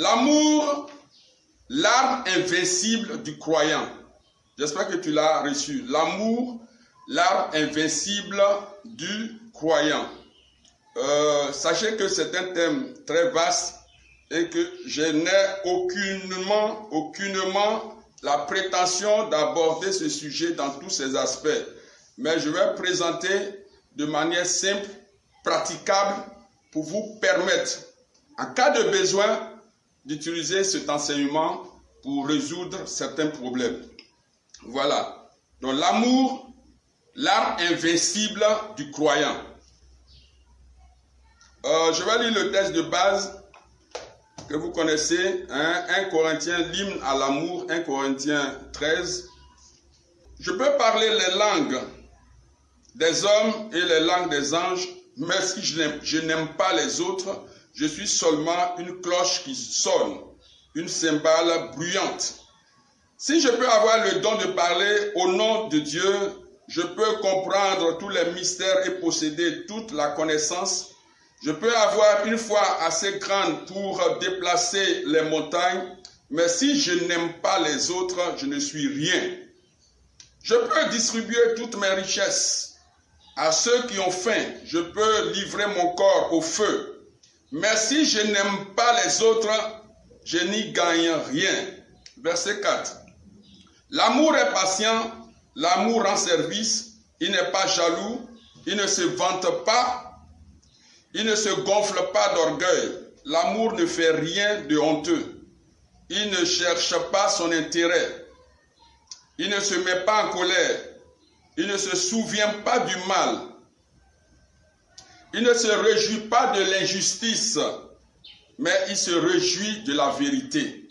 L'amour, l'arme invincible du croyant. J'espère que tu l'as reçu. L'amour, l'arme invincible du croyant. Sachez que c'est un thème très vaste et que je n'ai aucunement la prétention d'aborder ce sujet dans tous ses aspects. Mais je vais présenter de manière simple, praticable, pour vous permettre, en cas de besoin, d'utiliser cet enseignement pour résoudre certains problèmes. Voilà. Donc l'amour, l'arme invincible du croyant. Je vais lire le texte de base que vous connaissez, 1 Corinthiens, l'hymne à l'amour, 1 Corinthiens 13. Je peux parler les langues des hommes et les langues des anges, mais si je n'aime pas les autres, je suis seulement une cloche qui sonne, une cymbale bruyante. Si je peux avoir le don de parler au nom de Dieu, je peux comprendre tous les mystères et posséder toute la connaissance. Je peux avoir une foi assez grande pour déplacer les montagnes, mais si je n'aime pas les autres, je ne suis rien. Je peux distribuer toutes mes richesses à ceux qui ont faim. Je peux livrer mon corps au feu. Mais si je n'aime pas les autres, je n'y gagne rien. Verset 4. L'amour est patient, l'amour rend service, il n'est pas jaloux, il ne se vante pas, il ne se gonfle pas d'orgueil. L'amour ne fait rien de honteux. Il ne cherche pas son intérêt. Il ne se met pas en colère. Il ne se souvient pas du mal. Il ne se réjouit pas de l'injustice, mais il se réjouit de la vérité.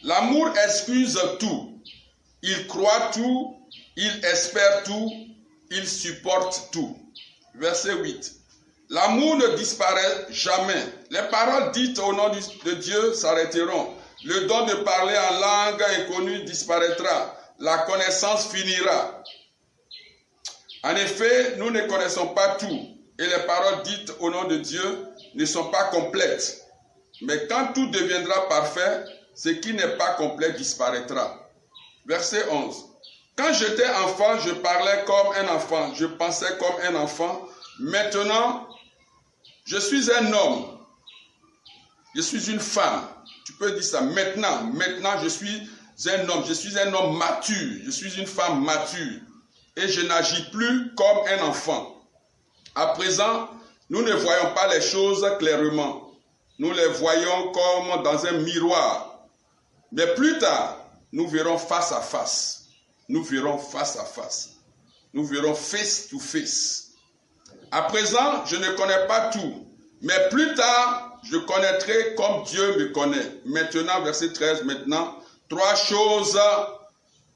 L'amour excuse tout. Il croit tout. Il espère tout. Il supporte tout. Verset 8. L'amour ne disparaît jamais. Les paroles dites au nom de Dieu s'arrêteront. Le don de parler en langue inconnue disparaîtra. La connaissance finira. En effet, nous ne connaissons pas tout. Et les paroles dites au nom de Dieu ne sont pas complètes. Mais quand tout deviendra parfait, ce qui n'est pas complet disparaîtra. Verset 11. Quand j'étais enfant, je parlais comme un enfant. Je pensais comme un enfant. Maintenant, je suis un homme. Je suis une femme. Tu peux dire ça. Maintenant, je suis un homme. Je suis un homme mature. Je suis une femme mature. Et je n'agis plus comme un enfant. À présent, nous ne voyons pas les choses clairement. Nous les voyons comme dans un miroir. Mais plus tard, nous verrons face à face. Nous verrons face à face. Nous verrons face to face. À présent, je ne connais pas tout, mais plus tard, je connaîtrai comme Dieu me connaît. Maintenant, verset 13, maintenant, 3 choses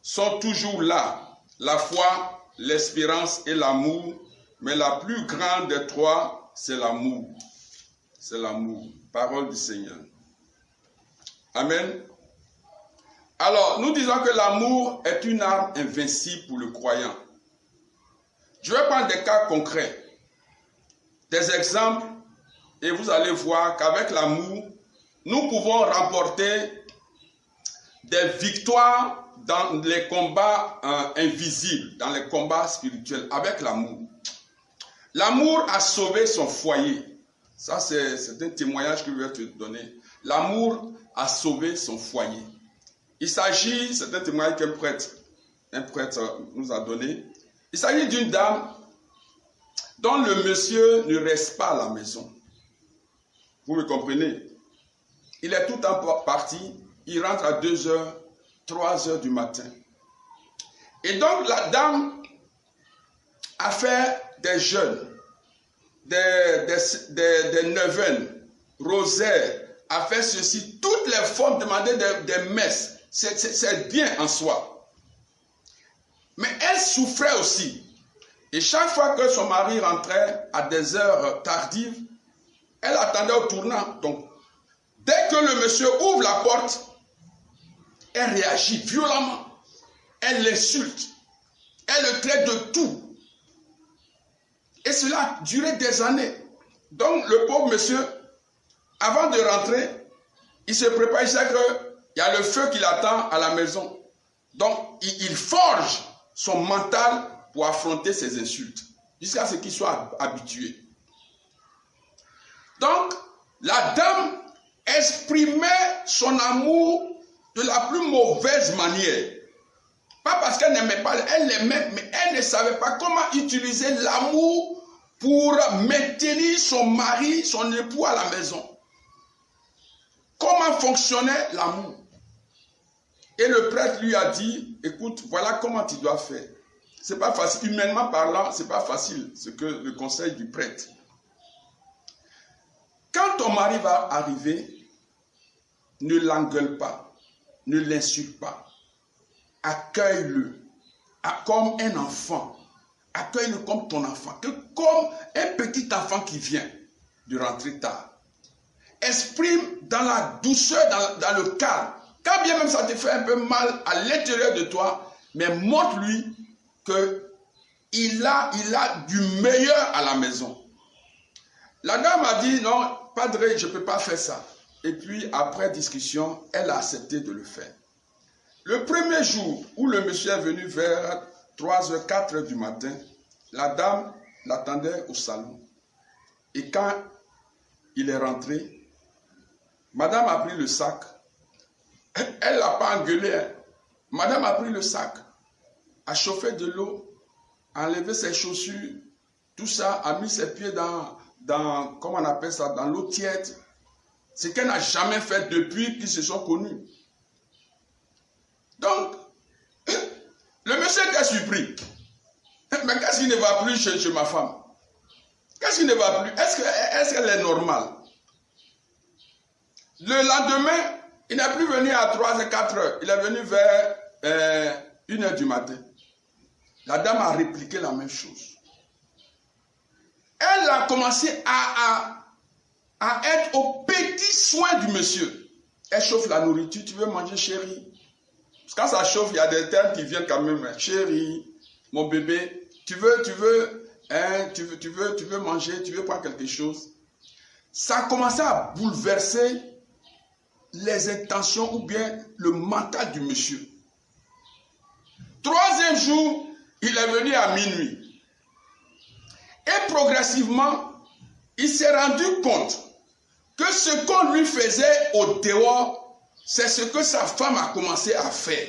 sont toujours là. La foi, l'espérance et l'amour, mais la plus grande des 3, c'est l'amour. C'est l'amour. Parole du Seigneur. Amen. Alors, nous disons que l'amour est une arme invincible pour le croyant. Je vais prendre des cas concrets. Des exemples, et vous allez voir qu'avec l'amour, nous pouvons remporter des victoires dans les combats invisibles, dans les combats spirituels, avec l'amour. L'amour a sauvé son foyer. Ça, c'est un témoignage que je vais te donner. L'amour a sauvé son foyer. Il s'agit, c'est un témoignage qu'un prêtre nous a donné. Il s'agit d'une dame dont le monsieur ne reste pas à la maison. Vous me comprenez? Il est tout le temps parti, il rentre à 2h, 3h du matin. Et donc la dame a fait des jeûnes, des neuvaines, rosaires, a fait ceci, toutes les formes, demander des messes. C'est bien en soi. Mais elle souffrait aussi. Et chaque fois que son mari rentrait à des heures tardives, elle attendait au tournant. Donc, dès que le monsieur ouvre la porte, elle réagit violemment. Elle l'insulte. Elle le traite de tout. Et cela a duré des années. Donc, le pauvre monsieur, avant de rentrer, il se prépare, il sait qu'il y a le feu qui l'attend à la maison. Donc, il forge son mental pour affronter ces insultes, jusqu'à ce qu'il soit habitué. Donc, la dame exprimait son amour de la plus mauvaise manière. Pas parce qu'elle n'aimait pas, elle l'aimait, mais elle ne savait pas comment utiliser l'amour pour maintenir son mari, son époux à la maison. Comment fonctionnait l'amour? Et le prêtre lui a dit, écoute, voilà comment tu dois faire. C'est pas facile, humainement parlant, c'est pas facile, ce que le conseil du prêtre. Quand ton mari va arriver, ne l'engueule pas, ne l'insulte pas. Accueille-le comme un enfant. Accueille-le comme ton enfant, comme un petit enfant qui vient de rentrer tard. Exprime dans la douceur, dans le calme. Quand bien même ça te fait un peu mal à l'intérieur de toi, mais montre-lui qu'il a du meilleur à la maison. La dame a dit, non, padre, je ne peux pas faire ça. Et puis, après discussion, elle a accepté de le faire. Le premier jour où le monsieur est venu vers 3h, 4h du matin, la dame l'attendait au salon. Et quand il est rentré, madame a pris le sac. Elle ne l'a pas engueulé. Hein. Madame a pris le sac, a chauffé de l'eau, a enlevé ses chaussures, tout ça, a mis ses pieds dans comment on appelle ça, dans l'eau tiède. Ce qu'elle n'a jamais fait depuis qu'ils se sont connus. Donc, le monsieur était surpris. Mais qu'est-ce qui ne va plus chez ma femme? Qu'est-ce qui ne va plus? Est-ce qu'elle est normale? Le lendemain, il n'est plus venu à 3h, 4h. Il est venu vers 1h du matin. La dame a répliqué la même chose. Elle a commencé à être au petit soin du monsieur. Elle chauffe la nourriture. Tu veux manger, chérie? Parce que quand ça chauffe, il y a des termes qui viennent quand même. Chérie, mon bébé, tu veux manger, tu veux prendre quelque chose. Ça a commencé à bouleverser les intentions ou bien le mental du monsieur. Troisième jour, il est venu à minuit. Et progressivement, il s'est rendu compte que ce qu'on lui faisait au dehors, c'est ce que sa femme a commencé à faire.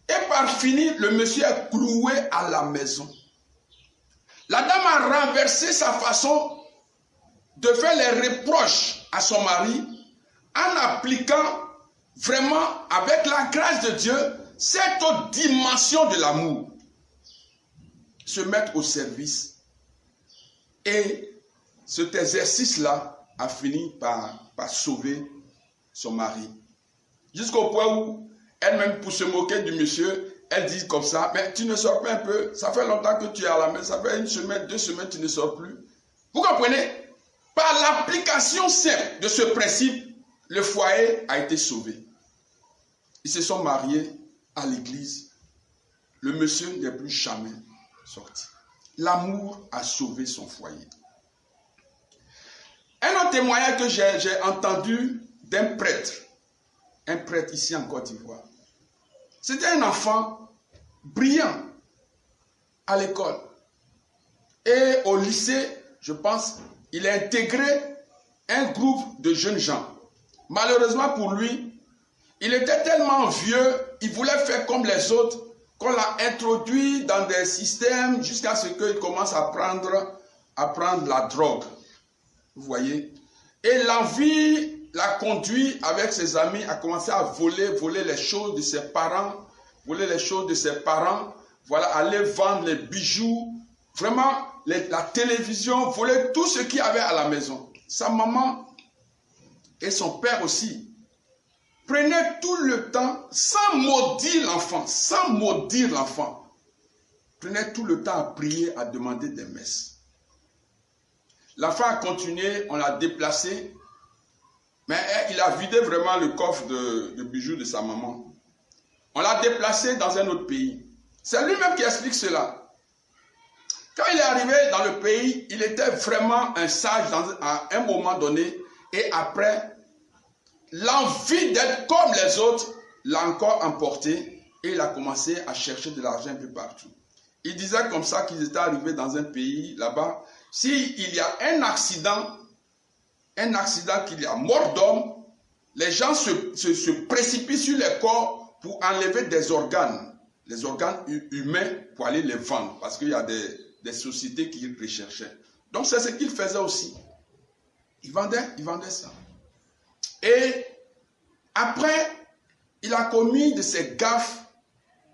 Et par finir, le monsieur est cloué à la maison. La dame a renversé sa façon de faire les reproches à son mari en appliquant vraiment, avec la grâce de Dieu, cette autre dimension de l'amour. Se mettre au service. Et cet exercice-là a fini par sauver son mari. Jusqu'au point où elle-même, pour se moquer du monsieur, elle dit comme ça, mais tu ne sors pas un peu, ça fait longtemps que tu es à la maison, ça fait 1 semaine, 2 semaines, tu ne sors plus. Vous comprenez? Par l'application simple de ce principe, le foyer a été sauvé. Ils se sont mariés à l'église. Le monsieur n'est plus jamais sorti. L'amour a sauvé son foyer. Un autre témoignage que j'ai entendu d'un prêtre, un prêtre ici en Côte d'Ivoire. C'était un enfant brillant à l'école. Et au lycée, je pense, il a intégré un groupe de jeunes gens. Malheureusement pour lui, il était tellement vieux, il voulait faire comme les autres, qu'on l'a introduit dans des systèmes jusqu'à ce qu'il commence à prendre la drogue. Vous voyez? Et l'envie l'a conduit avec ses amis à commencer à voler les choses de ses parents, voilà, aller vendre les bijoux, vraiment la télévision, voler tout ce qu'il y avait à la maison. Sa maman et son père aussi prenaient tout le temps, sans maudire l'enfant, prenaient tout le temps à prier, à demander des messes. L'enfant a continué, on l'a déplacé, mais il a vidé vraiment le coffre de bijoux de sa maman. On l'a déplacé dans un autre pays. C'est lui-même qui explique cela. Quand il est arrivé dans le pays, il était vraiment un sage à un moment donné, et après, l'envie d'être comme les autres l'a encore emporté et il a commencé à chercher de l'argent un peu partout. Il disait comme ça qu'ils étaient arrivés dans un pays là-bas. S'il y a un accident qu'il y a mort d'homme, les gens se précipitent sur les corps pour enlever des organes, les organes humains pour aller les vendre parce qu'il y a des sociétés qui recherchaient. Donc c'est ce qu'il faisait aussi. Il vendait ça. Et après, il a commis de ces gaffes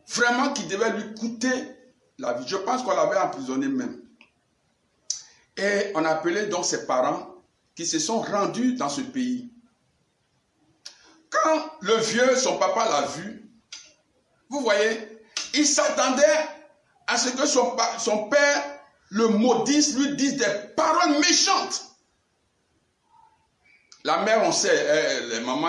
vraiment qui devaient lui coûter la vie. Je pense qu'on l'avait emprisonné même. Et on appelait donc ses parents qui se sont rendus dans ce pays. Quand le vieux, son papa l'a vu, vous voyez, il s'attendait à ce que son père le maudisse, lui dise des paroles méchantes. La mère, on sait, les mamans,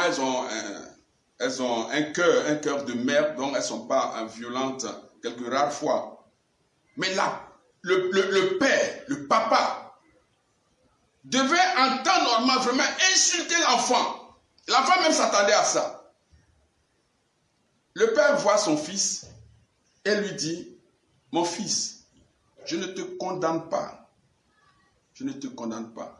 elles ont un cœur de mère, donc elles ne sont pas violentes quelques rares fois. Mais là, le père, le papa, devait en temps normal vraiment insulter l'enfant. L'enfant même s'attendait à ça. Le père voit son fils et lui dit, mon fils, je ne te condamne pas. Je ne te condamne pas.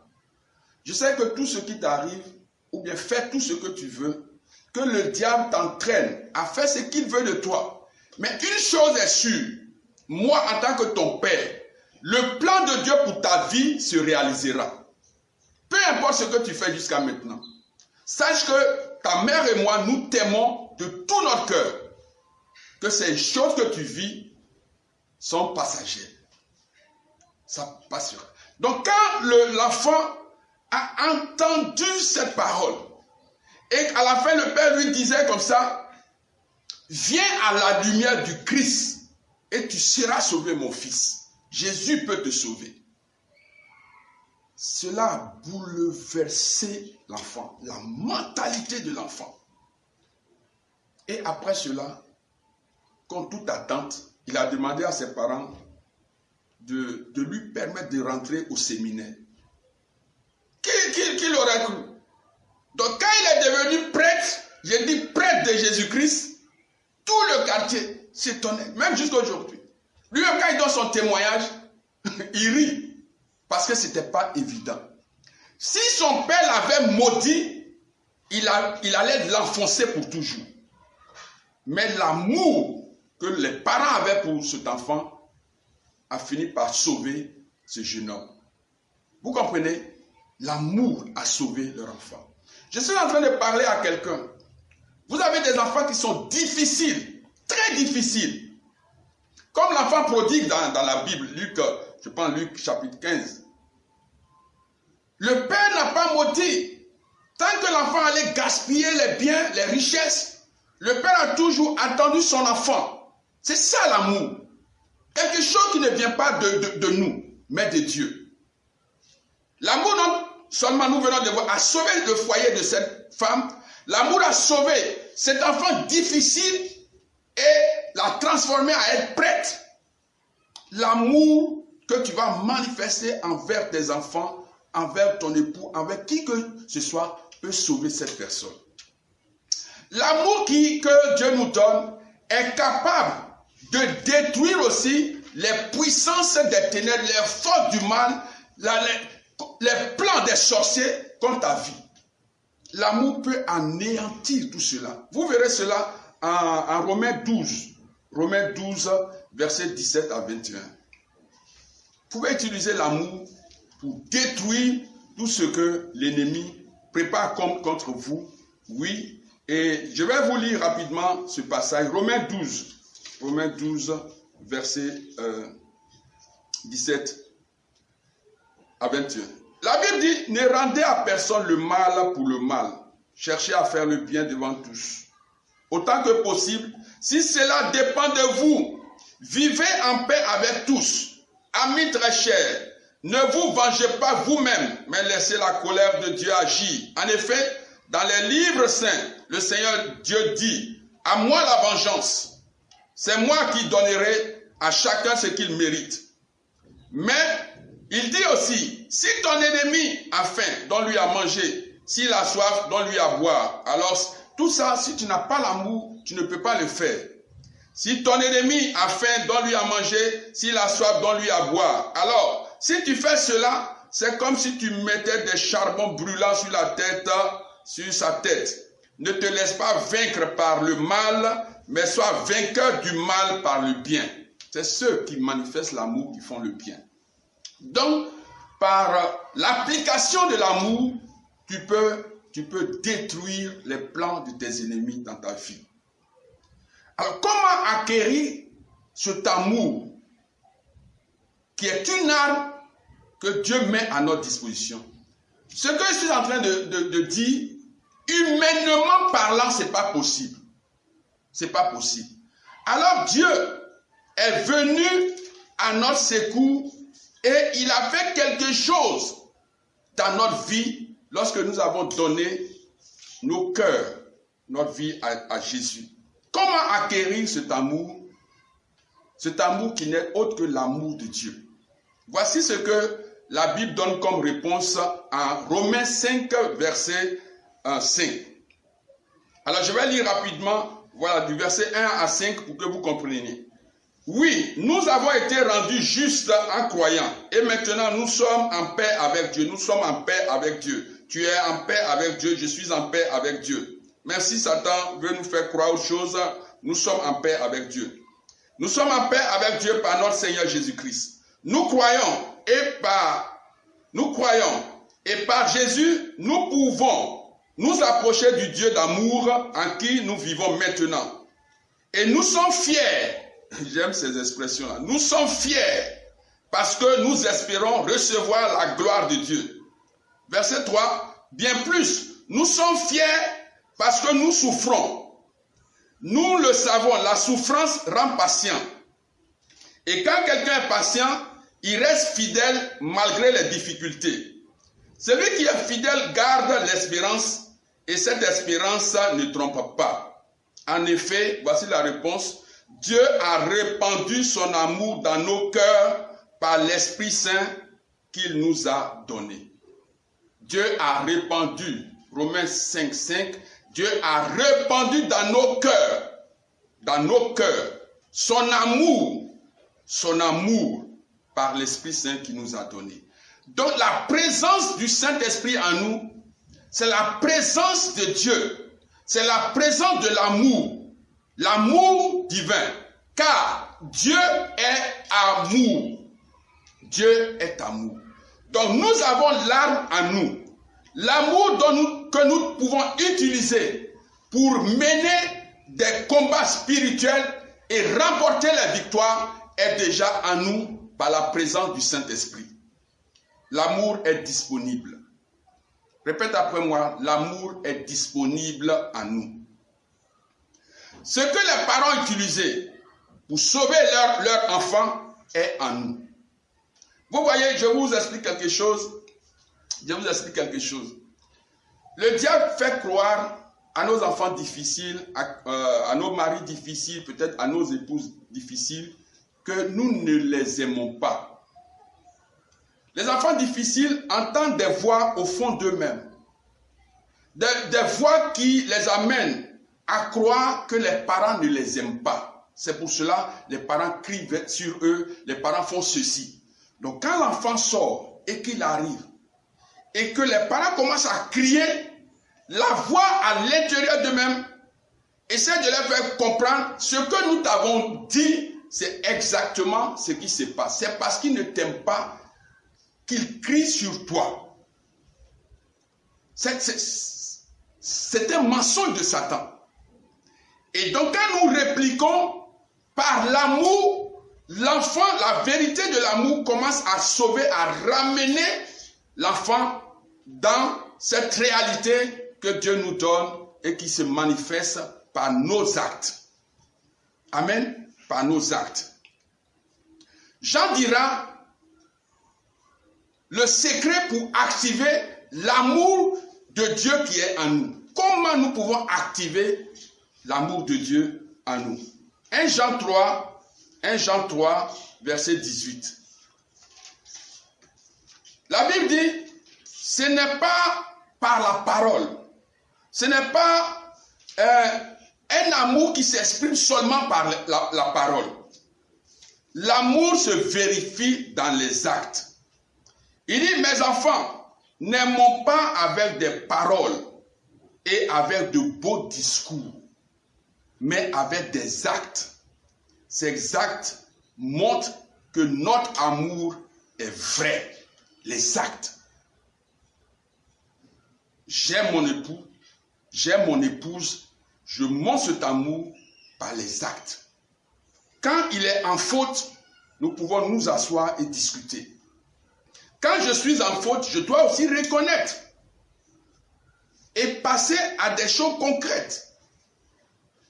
Je sais que tout ce qui t'arrive, ou bien fais tout ce que tu veux, que le diable t'entraîne à faire ce qu'il veut de toi. Mais une chose est sûre, moi en tant que ton père, le plan de Dieu pour ta vie se réalisera. Peu importe ce que tu fais jusqu'à maintenant. Sache que ta mère et moi, nous t'aimons de tout notre cœur. Que ces choses que tu vis sont passagères. Ça passera. Donc quand l'enfant a entendu cette parole, et à la fin le père lui disait comme ça, viens à la lumière du Christ et tu seras sauvé mon fils. Jésus peut te sauver. Cela a bouleversé l'enfant, la mentalité de l'enfant. Et après cela, contre toute attente, il a demandé à ses parents de lui permettre de rentrer au séminaire. Qui l'aurait cru? Donc quand il est devenu prêtre, j'ai dit prêtre de Jésus-Christ, tout le quartier s'étonnait, même jusqu'aujourd'hui. Lui-même, quand il donne son témoignage, il rit, parce que ce n'était pas évident. Si son père l'avait maudit, il allait l'enfoncer pour toujours. Mais l'amour que les parents avaient pour cet enfant a fini par sauver ce jeune homme. Vous comprenez? L'amour a sauvé leur enfant. Je suis en train de parler à quelqu'un. Vous avez des enfants qui sont difficiles, très difficiles. Comme l'enfant prodigue dans la Bible, je prends Luc chapitre 15. Le père n'a pas maudit. Tant que l'enfant allait gaspiller les biens, les richesses, le père a toujours attendu son enfant. C'est ça l'amour. Quelque chose qui ne vient pas de nous, mais de Dieu. L'amour, non seulement nous venons de voir, a sauvé le foyer de cette femme. L'amour a sauvé cet enfant difficile et l'a transformé à être prêtre. L'amour que tu vas manifester envers tes enfants, envers ton époux, envers qui que ce soit, peut sauver cette personne. L'amour que Dieu nous donne est capable de détruire aussi les puissances des ténèbres, les forces du mal, les plans des sorciers contre ta vie. L'amour peut anéantir tout cela. Vous verrez cela en Romains 12. Romains 12, versets 17 à 21. Vous pouvez utiliser l'amour pour détruire tout ce que l'ennemi prépare contre vous. Oui. Et je vais vous lire rapidement ce passage. Romains 12. Romains 12, versets 17 à 21. La Bible dit, ne rendez à personne le mal pour le mal. Cherchez à faire le bien devant tous. Autant que possible, si cela dépend de vous, vivez en paix avec tous. Amis très chers, ne vous vengez pas vous-même, mais laissez la colère de Dieu agir. En effet, dans les livres saints, le Seigneur Dieu dit, à moi la vengeance. C'est moi qui donnerai à chacun ce qu'il mérite. Mais il dit aussi, si ton ennemi a faim, donne-lui à manger. S'il a soif, donne-lui à boire. Alors, tout ça, si tu n'as pas l'amour, tu ne peux pas le faire. Si ton ennemi a faim, donne-lui à manger. S'il a soif, donne-lui à boire. Alors, si tu fais cela, c'est comme si tu mettais des charbons brûlants sur la tête, sur sa tête. Ne te laisse pas vaincre par le mal, mais sois vainqueur du mal par le bien. C'est ceux qui manifestent l'amour qui font le bien. Donc, par l'application de l'amour, tu peux détruire les plans de tes ennemis dans ta vie. Alors, comment acquérir cet amour qui est une arme que Dieu met à notre disposition? Ce que je suis en train de dire, humainement parlant, ce n'est pas possible. Ce n'est pas possible. Alors, Dieu est venu à notre secours et il a fait quelque chose dans notre vie lorsque nous avons donné nos cœurs, notre vie à Jésus. Comment acquérir cet amour qui n'est autre que l'amour de Dieu? Voici ce que la Bible donne comme réponse en Romains 5, verset 5. Alors je vais lire rapidement, voilà, du verset 1 à 5 pour que vous compreniez. Oui, nous avons été rendus justes en croyant. Et maintenant, nous sommes en paix avec Dieu. Nous sommes en paix avec Dieu. Tu es en paix avec Dieu. Je suis en paix avec Dieu. Merci, Satan veut nous faire croire autre chose. Nous sommes en paix avec Dieu. Nous sommes en paix avec Dieu par notre Seigneur Jésus-Christ. Nous croyons et par Jésus, nous pouvons nous approcher du Dieu d'amour en qui nous vivons maintenant. Et nous sommes fiers. J'aime ces expressions-là. Nous sommes fiers parce que nous espérons recevoir la gloire de Dieu. Verset 3. Bien plus, nous sommes fiers parce que nous souffrons. Nous le savons, la souffrance rend patient. Et quand quelqu'un est patient, il reste fidèle malgré les difficultés. Celui qui est fidèle garde l'espérance et cette espérance ne trompe pas. En effet, voici la réponse. Dieu a répandu son amour dans nos cœurs par l'Esprit Saint qu'il nous a donné. Dieu a répandu, Romains 5, 5, Dieu a répandu dans nos cœurs, son amour par l'Esprit Saint qu'il nous a donné. Donc la présence du Saint-Esprit en nous, c'est la présence de Dieu, c'est la présence de l'amour divin, car Dieu est amour. Dieu est amour. Donc nous avons l'arme en nous. L'amour que nous pouvons utiliser pour mener des combats spirituels et remporter la victoire est déjà en nous par la présence du Saint-Esprit. L'amour est disponible. Répète après moi, l'amour est disponible en nous. Ce que les parents utilisaient pour sauver leur enfant est en nous. Vous voyez, je vous explique quelque chose. Le diable fait croire à nos enfants difficiles, à nos maris difficiles, peut-être à nos épouses difficiles, que nous ne les aimons pas. Les enfants difficiles entendent des voix au fond d'eux-mêmes. Des voix qui les amènent à croire que les parents ne les aiment pas. C'est pour cela que les parents crient sur eux, les parents font ceci. Donc quand l'enfant sort et qu'il arrive, et que les parents commencent à crier, la voix à l'intérieur d'eux-mêmes essaie de leur faire comprendre ce que nous t'avons dit, c'est exactement ce qui se passe. C'est parce qu'ils ne t'aiment pas qu'ils crient sur toi. C'est un mensonge de Satan. Et donc quand nous répliquons par l'amour, l'enfant, la vérité de l'amour commence à sauver, à ramener l'enfant dans cette réalité que Dieu nous donne et qui se manifeste par nos actes. Amen. Par nos actes. Jean dira le secret pour activer l'amour de Dieu qui est en nous. Comment nous pouvons activer l'amour de Dieu en nous? 1 Jean 3, verset 18. La Bible dit, ce n'est pas par la parole. Ce n'est pas un amour qui s'exprime seulement par la parole. L'amour se vérifie dans les actes. Il dit, mes enfants, n'aimons pas avec des paroles et avec de beaux discours, mais avec des actes. Ces actes montrent que notre amour est vrai. Les actes. J'aime mon époux, j'aime mon épouse, je montre cet amour par les actes. Quand il est en faute, nous pouvons nous asseoir et discuter. Quand je suis en faute, je dois aussi reconnaître et passer à des choses concrètes.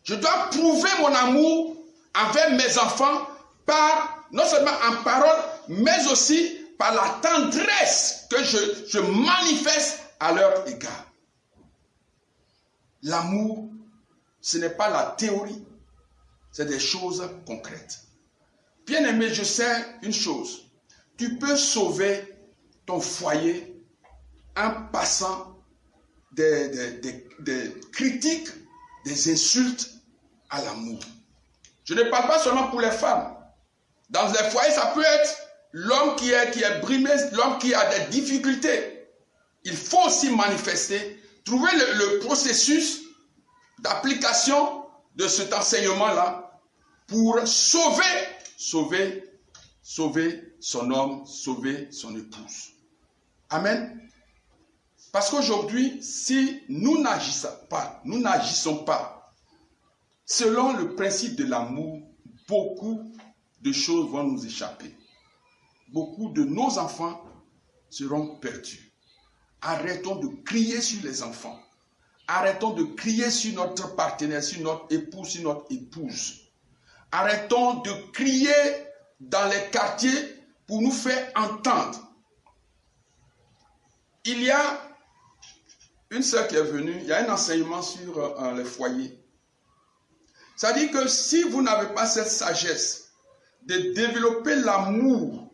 Je dois prouver mon amour envers mes enfants par, non seulement en parole, mais aussi par la tendresse que je manifeste à leur égard. L'amour, ce n'est pas la théorie, c'est des choses concrètes. Bien-aimé, je sais une chose. Tu peux sauver ton foyer en passant des critiques, des insultes à l'amour. Je ne parle pas seulement pour les femmes. Dans les foyers, ça peut être l'homme qui est brimé, l'homme qui a des difficultés. Il faut aussi manifester, trouver le processus d'application de cet enseignement-là pour sauver son homme, sauver son épouse. Amen. Parce qu'aujourd'hui, si nous n'agissons pas selon le principe de l'amour, beaucoup de choses vont nous échapper. Beaucoup de nos enfants seront perdus. Arrêtons de crier sur les enfants. Arrêtons de crier sur notre partenaire, sur notre époux, sur notre épouse. Arrêtons de crier dans les quartiers pour nous faire entendre. Il y a une sœur qui est venue, il y a un enseignement sur les foyers. Ça dit que si vous n'avez pas cette sagesse de développer l'amour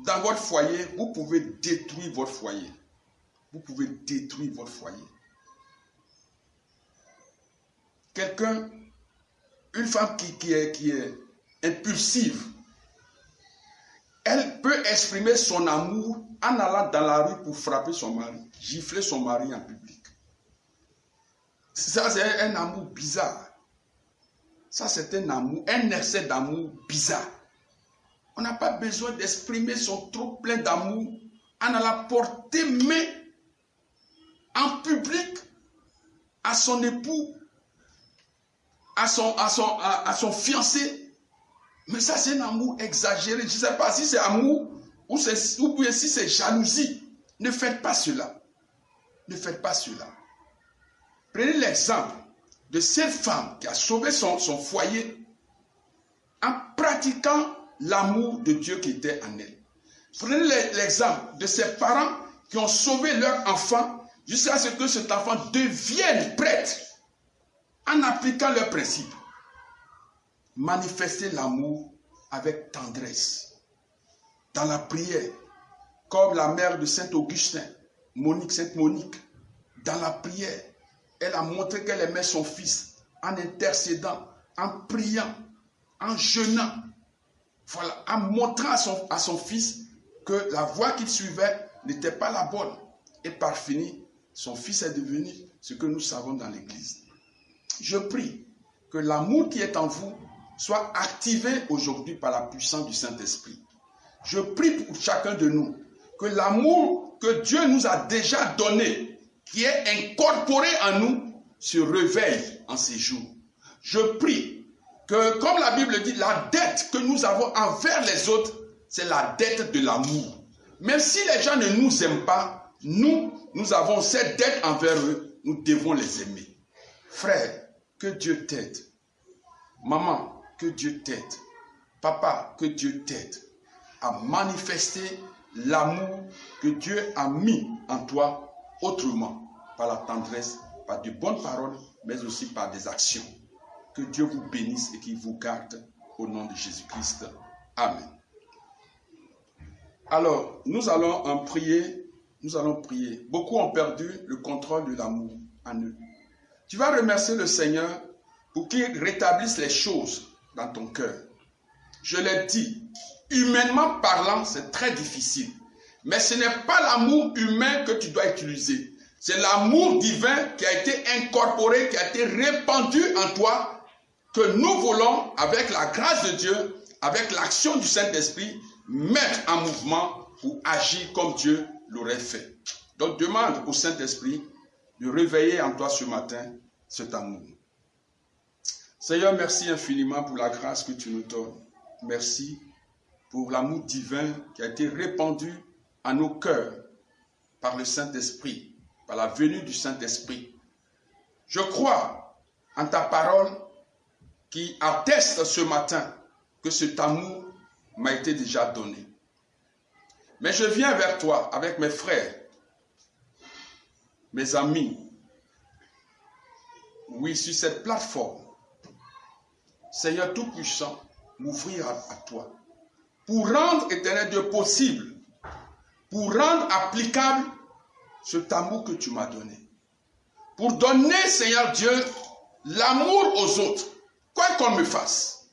dans votre foyer, vous pouvez détruire votre foyer. Vous pouvez détruire votre foyer. Quelqu'un, une femme qui est impulsive, elle peut exprimer son amour en allant dans la rue pour frapper son mari, gifler son mari en public. Ça, c'est un amour bizarre. Ça, c'est un amour, un excès d'amour bizarre. On n'a pas besoin d'exprimer son trop plein d'amour en allant porter main en public à son époux, à son fiancé. Mais ça, c'est un amour exagéré. Je ne sais pas si c'est amour ou bien si c'est jalousie. Ne faites pas cela. Ne faites pas cela. Prenez l'exemple de cette femme qui a sauvé son foyer en pratiquant l'amour de Dieu qui était en elle. Prenez l'exemple de ses parents qui ont sauvé leur enfant jusqu'à ce que cet enfant devienne prêtre en appliquant leurs principes. Manifestez l'amour avec tendresse. Dans la prière, comme la mère de Saint Augustin, Sainte Monique, dans la prière, elle a montré qu'elle aimait son fils en intercédant, en priant, en jeûnant. Voilà, en montrant à son fils que la voie qu'il suivait n'était pas la bonne. Et par fini, son fils est devenu ce que nous savons dans l'Église. Je prie que l'amour qui est en vous soit activé aujourd'hui par la puissance du Saint-Esprit. Je prie pour chacun de nous que l'amour que Dieu nous a déjà donné, qui est incorporé en nous, se réveille en ces jours. Je prie que, comme la Bible dit, la dette que nous avons envers les autres, c'est la dette de l'amour. Même si les gens ne nous aiment pas, nous avons cette dette envers eux, nous devons les aimer. Frère, que Dieu t'aide. Maman, que Dieu t'aide. Papa, que Dieu t'aide à manifester l'amour que Dieu a mis en toi autrement, par la tendresse, par de bonnes paroles, mais aussi par des actions. Que Dieu vous bénisse et qu'il vous garde au nom de Jésus-Christ. Amen. Alors, nous allons en prier nous allons prier. Beaucoup ont perdu le contrôle de l'amour en eux. Tu vas remercier le Seigneur pour qu'il rétablisse les choses dans ton cœur. Je l'ai dit, humainement parlant, c'est très difficile. Mais ce n'est pas l'amour humain que tu dois utiliser. C'est l'amour divin qui a été incorporé, qui a été répandu en toi, que nous voulons, avec la grâce de Dieu, avec l'action du Saint-Esprit, mettre en mouvement pour agir comme Dieu l'aurait fait. Donc demande au Saint-Esprit de réveiller en toi ce matin cet amour. Seigneur, merci infiniment pour la grâce que tu nous donnes. Merci pour l'amour divin qui a été répandu à nos cœurs par le Saint-Esprit, par la venue du Saint-Esprit. Je crois en ta parole qui atteste ce matin que cet amour m'a été déjà donné. Mais je viens vers toi avec mes frères, mes amis, oui, sur cette plateforme. Seigneur Tout-Puissant, m'ouvrir à toi pour rendre, Éternel Dieu, possible, pour rendre applicable cet amour que tu m'as donné. Pour donner, Seigneur Dieu, l'amour aux autres, quoi qu'on me fasse.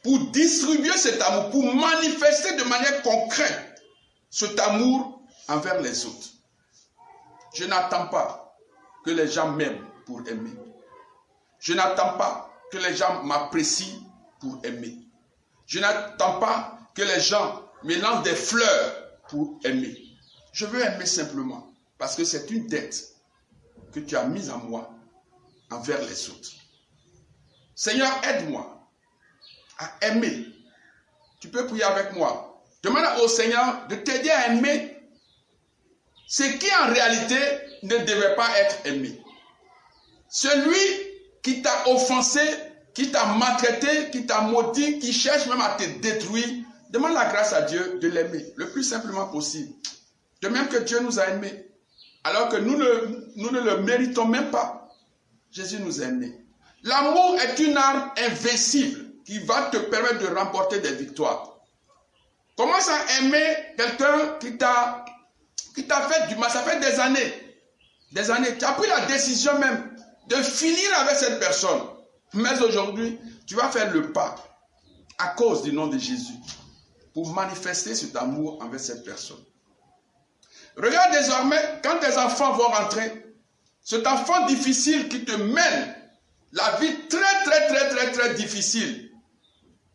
Pour distribuer cet amour, pour manifester de manière concrète cet amour envers les autres. Je n'attends pas que les gens m'aiment pour aimer. Je n'attends pas que les gens m'apprécient pour aimer. Je n'attends pas que les gens me lancent des fleurs pour aimer. Je veux aimer simplement parce que c'est une dette que tu as mise en moi envers les autres. Seigneur, aide-moi à aimer. Tu peux prier avec moi. Demande au Seigneur de t'aider à aimer ce qui en réalité ne devait pas être aimé. Celui qui t'a offensé, qui t'a maltraité, qui t'a maudit, qui cherche même à te détruire, demande la grâce à Dieu de l'aimer le plus simplement possible. De même que Dieu nous a aimés, alors que nous ne le méritons même pas. Jésus nous a aimés. L'amour est une arme invincible qui va te permettre de remporter des victoires. Commence à aimer quelqu'un qui t'a fait du mal. Ça fait des années. Tu as pris la décision même de finir avec cette personne. Mais aujourd'hui, tu vas faire le pas à cause du nom de Jésus pour manifester cet amour envers cette personne. Regarde désormais, quand tes enfants vont rentrer, cet enfant difficile qui te mène la vie très difficile,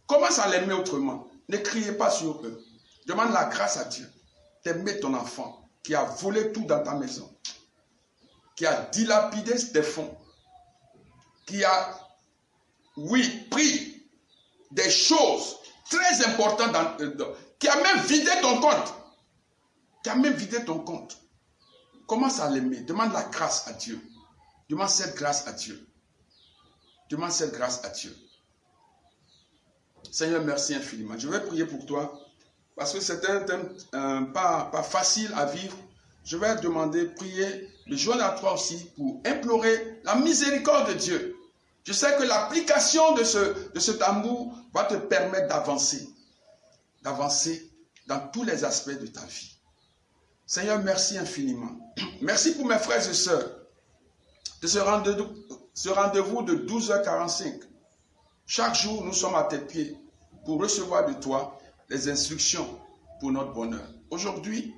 commence à l'aimer autrement. Ne criez pas sur eux. Demande la grâce à Dieu d'aimer ton enfant qui a volé tout dans ta maison, qui a dilapidé tes fonds, qui a, pris des choses très importantes, qui a même vidé ton compte. Commence à l'aimer. Demande la grâce à Dieu. Demande cette grâce à Dieu. Demande cette grâce à Dieu. Seigneur, merci infiniment. Je vais prier pour toi parce que c'est un thème pas facile à vivre. Je vais prier, me joindre à toi aussi pour implorer la miséricorde de Dieu. Je sais que l'application de cet amour va te permettre d'avancer dans tous les aspects de ta vie. Seigneur, merci infiniment. Merci pour mes frères et sœurs de ce rendez-vous de 12h45. Chaque jour, nous sommes à tes pieds pour recevoir de toi les instructions pour notre bonheur. Aujourd'hui,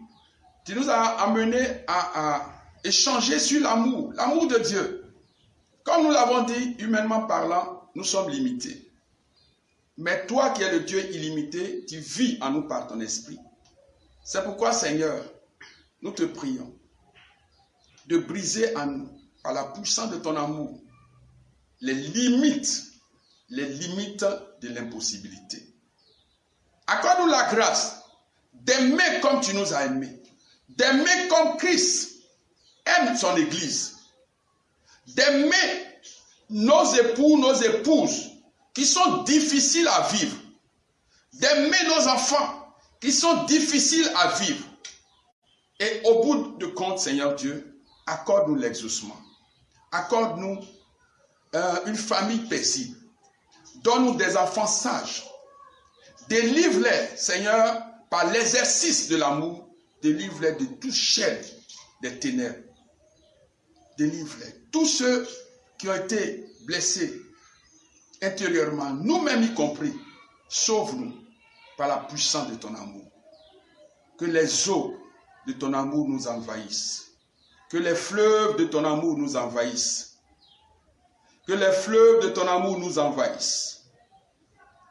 tu nous as amenés à échanger sur l'amour de Dieu. Comme nous l'avons dit, humainement parlant, nous sommes limités. Mais toi qui es le Dieu illimité, tu vis en nous par ton esprit. C'est pourquoi, Seigneur, nous te prions de briser en nous, par la puissance de ton amour, les limites de l'impossibilité. Accorde-nous la grâce d'aimer comme tu nous as aimés, d'aimer comme Christ aime son Église, d'aimer nos époux, nos épouses qui sont difficiles à vivre, d'aimer nos enfants qui sont difficiles à vivre. Et au bout de compte, Seigneur Dieu, accorde-nous l'exaucement. Accorde-nous une famille paisible. Donne-nous des enfants sages. Délivre-les, Seigneur, par l'exercice de l'amour Délivre-les de toute chaîne des ténèbres. Délivre-les. Tous ceux qui ont été blessés intérieurement, nous-mêmes y compris, sauve-nous par la puissance de ton amour. Que les eaux de ton amour nous envahissent. Que les fleuves de ton amour nous envahissent. Que les fleuves de ton amour nous envahissent.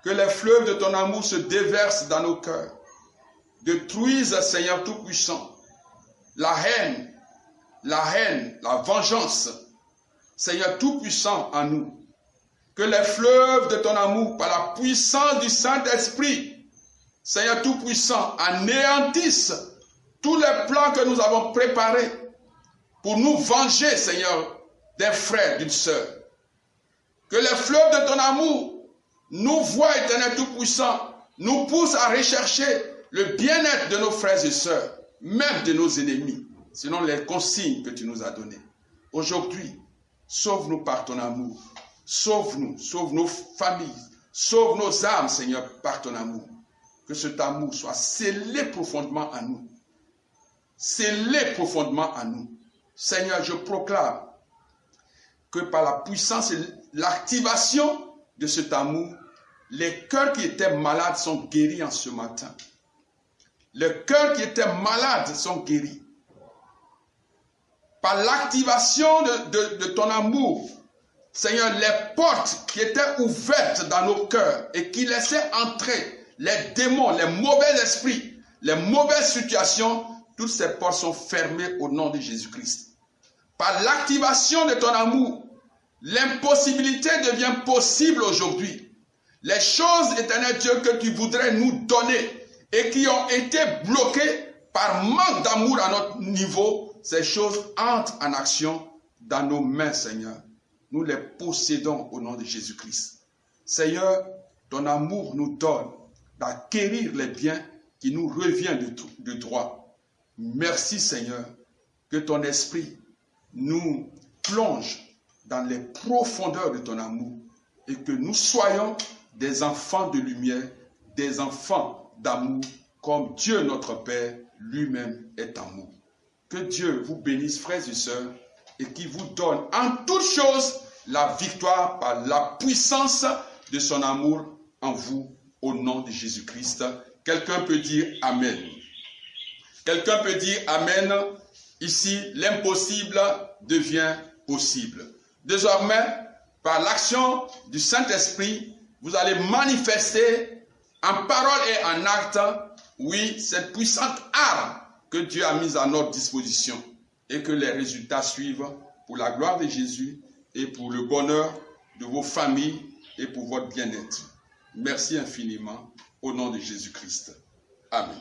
Que les fleuves de ton amour se déversent dans nos cœurs. Détruisent, Seigneur Tout-Puissant, la haine, la vengeance, Seigneur Tout-Puissant en nous. Que les fleuves de ton amour, par la puissance du Saint-Esprit, Seigneur Tout-Puissant, anéantissent tous les plans que nous avons préparés pour nous venger, Seigneur, d'un frère, d'une sœur. Que les fleuves de ton amour nous voient, Éternel Tout-Puissant, nous poussent à rechercher le bien-être de nos frères et sœurs, même de nos ennemis, selon les consignes que tu nous as données. Aujourd'hui, sauve-nous par ton amour. Sauve-nous, sauve nos familles, sauve nos âmes, Seigneur, par ton amour. Que cet amour soit scellé profondément en nous. Scellé profondément en nous. Seigneur, je proclame que par la puissance et l'activation de cet amour, les cœurs qui étaient malades sont guéris en ce matin. Les cœurs qui étaient malades sont guéris. Par l'activation de ton amour, Seigneur, les portes qui étaient ouvertes dans nos cœurs et qui laissaient entrer les démons, les mauvais esprits, les mauvaises situations, toutes ces portes sont fermées au nom de Jésus-Christ. Par l'activation de ton amour, l'impossibilité devient possible aujourd'hui. Les choses, Éternel Dieu, que tu voudrais nous donner et qui ont été bloquées par manque d'amour à notre niveau, ces choses entrent en action dans nos mains, Seigneur. Nous les possédons au nom de Jésus-Christ. Seigneur, ton amour nous donne d'acquérir les biens qui nous reviennent de droit. Merci, Seigneur, que ton esprit nous plonge dans les profondeurs de ton amour et que nous soyons des enfants de lumière, des enfants d'amour, comme Dieu notre Père lui-même est amour. Que Dieu vous bénisse, frères et sœurs, et qui vous donne en toutes choses la victoire par la puissance de son amour en vous, au nom de Jésus-Christ. Quelqu'un peut dire Amen. Quelqu'un peut dire Amen. Ici, l'impossible devient possible. Désormais, par l'action du Saint-Esprit, vous allez manifester en parole et en acte, oui, cette puissante arme que Dieu a mise à notre disposition et que les résultats suivent pour la gloire de Jésus et pour le bonheur de vos familles et pour votre bien-être. Merci infiniment au nom de Jésus-Christ. Amen.